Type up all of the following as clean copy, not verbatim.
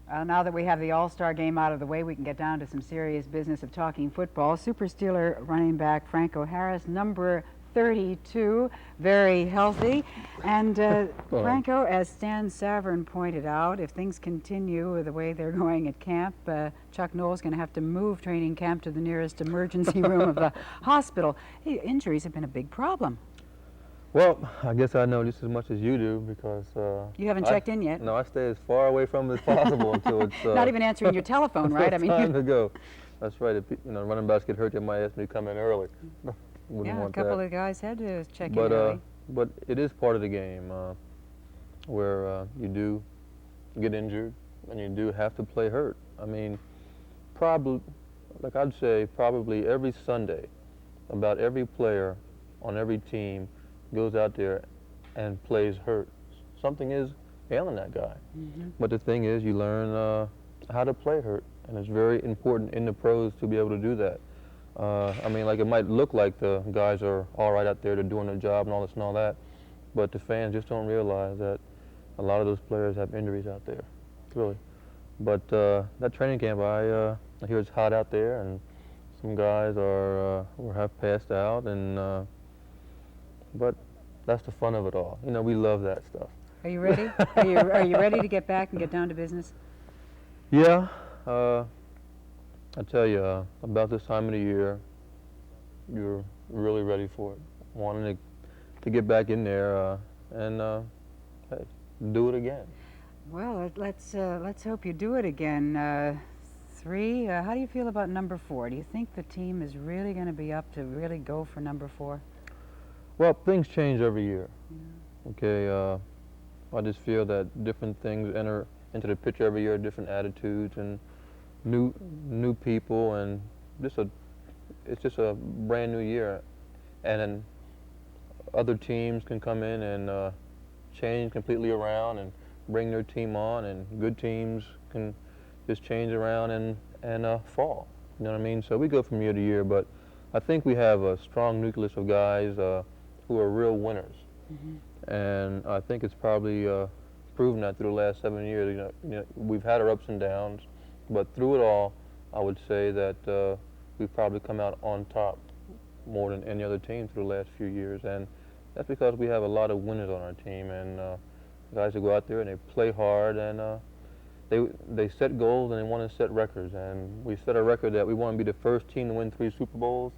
Now that we have the All-Star game out of the way, we can get down to some serious business of talking football. Super Steeler running back Franco Harris, number 32, very healthy. And Franco, as Stan Savern pointed out, if things continue the way they're going at camp, Chuck Noll's going to have to move training camp to the nearest emergency room of the hospital. Hey, injuries have been a big problem. Well, I guess I know just as much as you do because... you haven't checked in yet? No, I stay as far away from it as possible until it's... Not even answering your telephone, right? I mean, time to go. That's right. If running backs get hurt, they might ask me to come in early. Yeah, a couple of guys had to check in early. But it is part of the game where you do get injured and you do have to play hurt. I mean, probably, like I'd say, probably every Sunday, about every player on every team goes out there and plays hurt. Something is ailing that guy. But the thing is, you learn how to play hurt, and it's very important in the pros to be able to do that. I mean, like, it might look like the guys are all right out there, they're doing their job and all this and all that, but the fans just don't realize that a lot of those players have injuries out there, really. But that training camp, I hear it's hot out there, and some guys are have passed out, and but that's the fun of it all. You know, we love that stuff. Are you ready? Are you ready to get back and get down to business? Yeah. I tell you, about this time of the year, you're really ready for it. Wanting to get back in there and hey, do it again. Well, let's hope you do it again. 3. How do you feel about number 4? Do you think the team is really going to be up to really go for number 4? Well, things change every year. Yeah. Okay. I just feel that different things enter into the picture every year, different attitudes and new people, and it's just a brand new year, and then other teams can come in and change completely around and bring their team on, and good teams can just change around and fall. You know what I mean? So we go from year to year, but I think we have a strong nucleus of guys who are real winners, and I think it's probably proven that through the last 7 years. You know, we've had our ups and downs. But through it all, I would say that we've probably come out on top more than any other team through the last few years. And that's because we have a lot of winners on our team, and guys that go out there and they play hard, and they set goals and they want to set records. And we set a record that we want to be the first team to win 3 Super Bowls.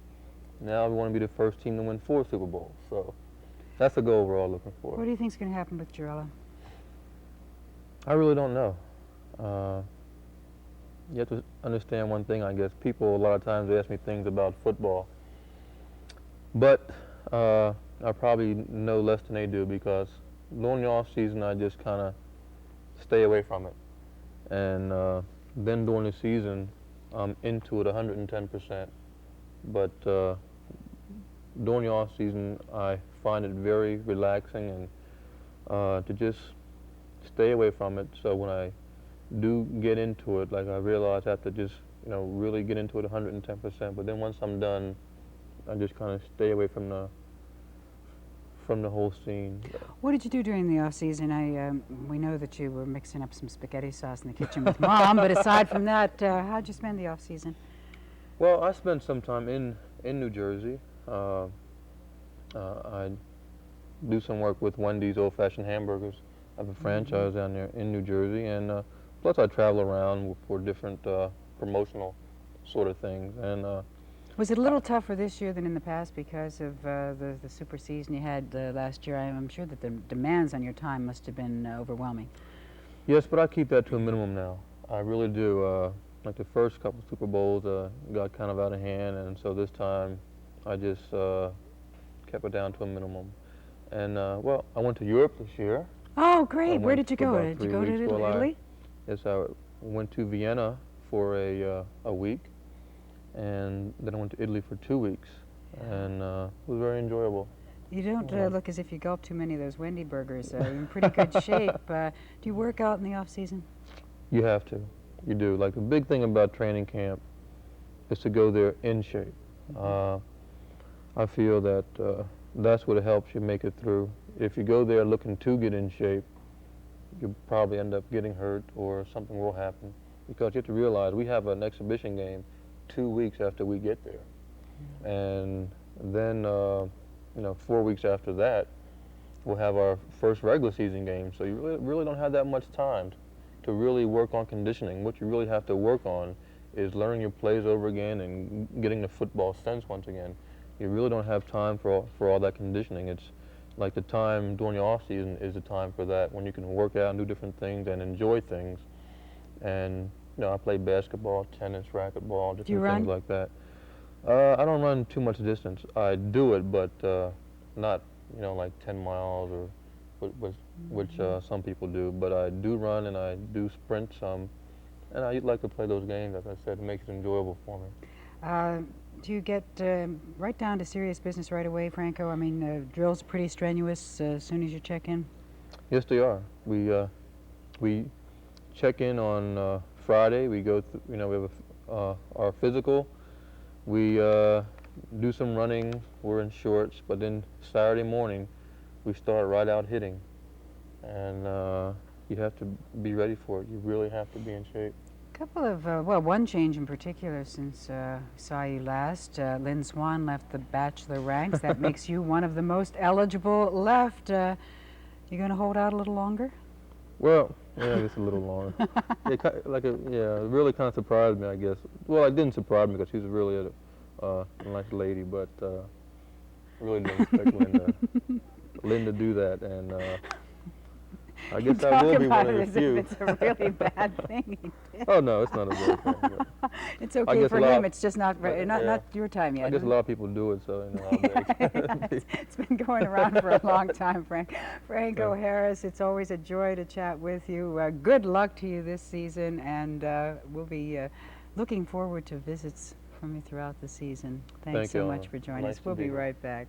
Now we want to be the first team to win 4 Super Bowls. So that's the goal we're all looking for. What do you think is going to happen with Jarella? I really don't know. You have to understand one thing, I guess. People, a lot of times, they ask me things about football. But I probably know less than they do, because during the off season, I just kind of stay away from it. And then during the season, I'm into it 110%. But during the off season, I find it very relaxing, and to just stay away from it. So when I do get into it, like, I realize I have to just, really get into it 110%. But then once I'm done, I just kind of stay away from the whole scene. What did you do during the off season? We know that you were mixing up some spaghetti sauce in the kitchen with Mom, but aside from that, how'd you spend the off season? Well, I spent some time in New Jersey. I do some work with Wendy's Old Fashioned Hamburgers. I have a franchise down there in New Jersey, and plus I travel around for different promotional sort of things. And was it a little tougher this year than in the past because of the super season you had last year? I'm sure that the demands on your time must have been overwhelming. Yes, but I keep that to a minimum now. I really do. Like the first couple Super Bowls got kind of out of hand, and so this time I just kept it down to a minimum. And well, I went to Europe this year. Oh, great! Where did you go? Did you go to Italy? Yes, I went to Vienna for a week, and then I went to Italy for 2 weeks, and it was very enjoyable. You don't look as if you gulp too many of those Wendy burgers. You're in pretty good shape. Do you work out in the off season? You have to. You do. Like, the big thing about training camp is to go there in shape. I feel that that's what helps you make it through. If you go there looking to get in shape, you'll probably end up getting hurt or something will happen. Because you have to realize we have an exhibition game 2 weeks after we get there. And then, 4 weeks after that, we'll have our first regular season game. So you really don't have that much time to really work on conditioning. What you really have to work on is learning your plays over again and getting the football sense once again. You really don't have time for all that conditioning. It's like the time during the off season is the time for that, when you can work out and do different things and enjoy things. And I play basketball, tennis, racquetball, different things like that. I don't run too much distance. I do it, but not like 10 miles or which some people do. But I do run and I do sprint some, and I like to play those games. As I said, it makes it enjoyable for me. Do you get right down to serious business right away, Franco? I mean, drills are pretty strenuous as soon as you check in? Yes, they are. We check in on Friday. We go through, we have our physical. We do some running. We're in shorts, but then Saturday morning, we start right out hitting. And you have to be ready for it. You really have to be in shape. Couple of, one change in particular since I saw you last. Lynn Swan left the bachelor ranks. That makes you one of the most eligible left. You going to hold out a little longer? Well, yeah, just a little longer. It really kind of surprised me, I guess. Well, it didn't surprise me because she's really a nice lady, but really didn't expect Lynn to do that, and I guess I will be one of the few. It's a really bad thing. Oh no, it's not a bad thing. It's okay for him. It's just not your time yet. I guess a lot of people do it, so It's been going around for a long time, Franco Harris. It's always a joy to chat with you. Good luck to you this season, and we'll be looking forward to visits from you throughout the season. Thanks so much for joining us. We'll be right back.